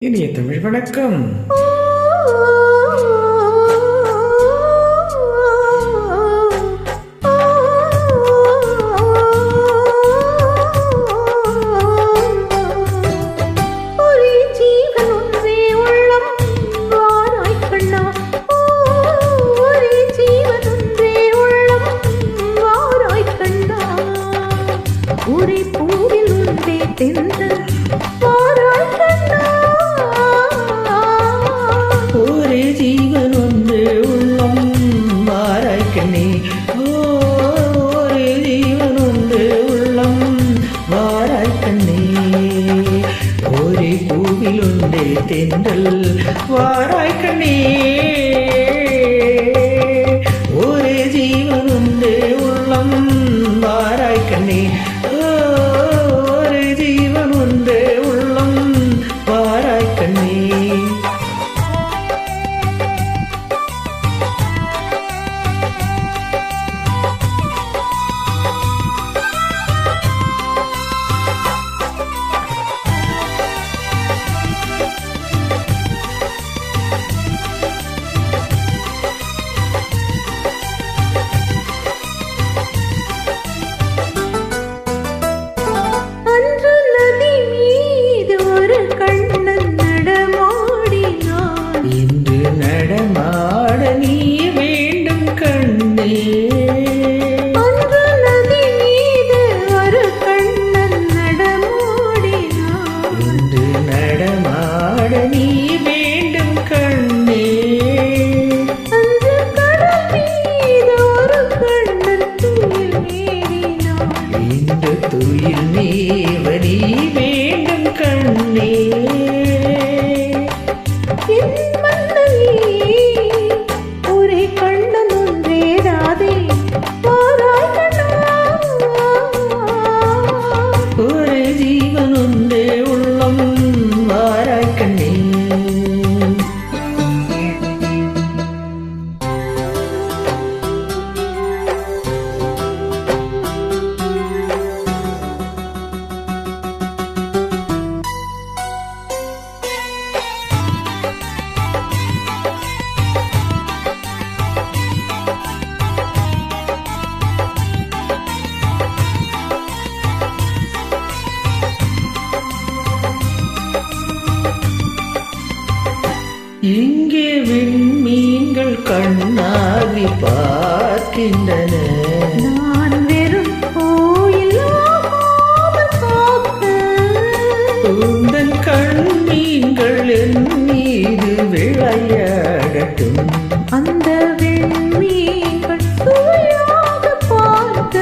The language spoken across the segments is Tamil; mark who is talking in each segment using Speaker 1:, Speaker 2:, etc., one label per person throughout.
Speaker 1: இனிய தமிழ் வணக்கம்.
Speaker 2: ஒரே ஜீவன் ஒன்று உள்ளம் வாராய் கண்ணே, ஒரே ஜீவன் ஒன்று உள்ளம் வாராய் கண்ணே, ஒரே பூவில் ஒன்றே தென்றல் வாராய் கண்ணே, ஒரே ஜீவன் ஒன்று உள்ளம் வாராய் கண்ணே, ஒரே ஜீவன் ஒன்று உள்ளம் வாராய் கண்ணே. நடமாட நீ வேண்டும் கண்ணே,
Speaker 3: அன்று நதி மீது ஒரு கண்ணன் நடமாடினான்,
Speaker 2: இன்று நடமாட நீ வேண்டும் கண்ணே,
Speaker 3: அன்று கடல் மீது ஒரு கண்ணன் துயில் ஏறினான்,
Speaker 2: இன்று துயில் நீவரி வேண்டும் கண்ணே.
Speaker 3: ஒரே கண்ணன் ஒன்றே ராதே வாராய் கண்ணா,
Speaker 2: ஒரே ஜீவன் ஒன்றே உள்ளம் வாராய் கண்ணே. இங்கே விண்மீன்கள் கண்ணாகி பார்க்கின்றன,
Speaker 3: நான் வெறும் கோயிலாகாமல் காக்க,
Speaker 2: உந்தன் கண்மீன்கள் என் மீது விளையாடட்டும்,
Speaker 3: அந்த வெண்மீன்கள் சுவையாக பார்க்க,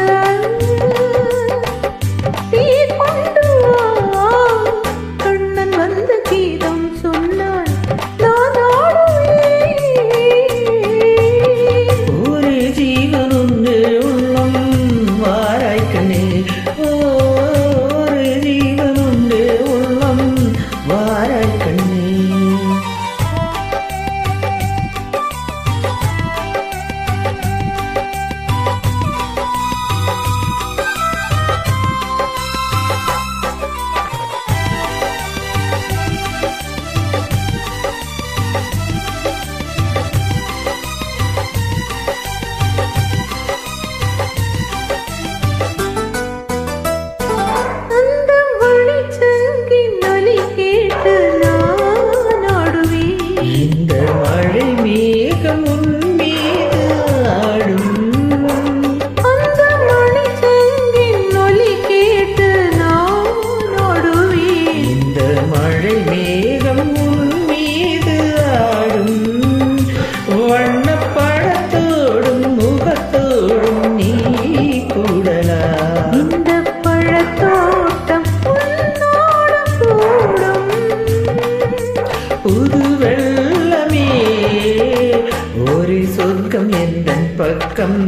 Speaker 3: தீ கொண்டு வா, கண்ணன் வந்த கீதம் சொன்னான் நான் ஆடுவேன்,
Speaker 2: ஒரே ஜீவன் ஒன்று உள்ளம் வாராய் கண்ணே, ஒரே ஜீவன் ஒன்று உள்ளம் வாராய் கண்ணே.
Speaker 3: அந்த வெளிச்சங்கின் ஒலி கேட்டு நான் ஆடுவேன்,
Speaker 2: இந்த மழை மேகம் உன் மீது ஆடும்,
Speaker 3: அந்த வெளிச்சங்கின் ஒலி கேட்டு நான் ஆடுவேன்,
Speaker 2: இந்த மழை மேகம் உன் மீது ஆடும், வண்ணப்படத்தோடும் முகத்தோடும் நீ கூடலாம்,
Speaker 3: இந்த பழத்தோட்டம் உன்னோடு கூடும்,
Speaker 2: புது வெள்ளமே ஒரு சொர்க்கம் எந்தன் பக்கம்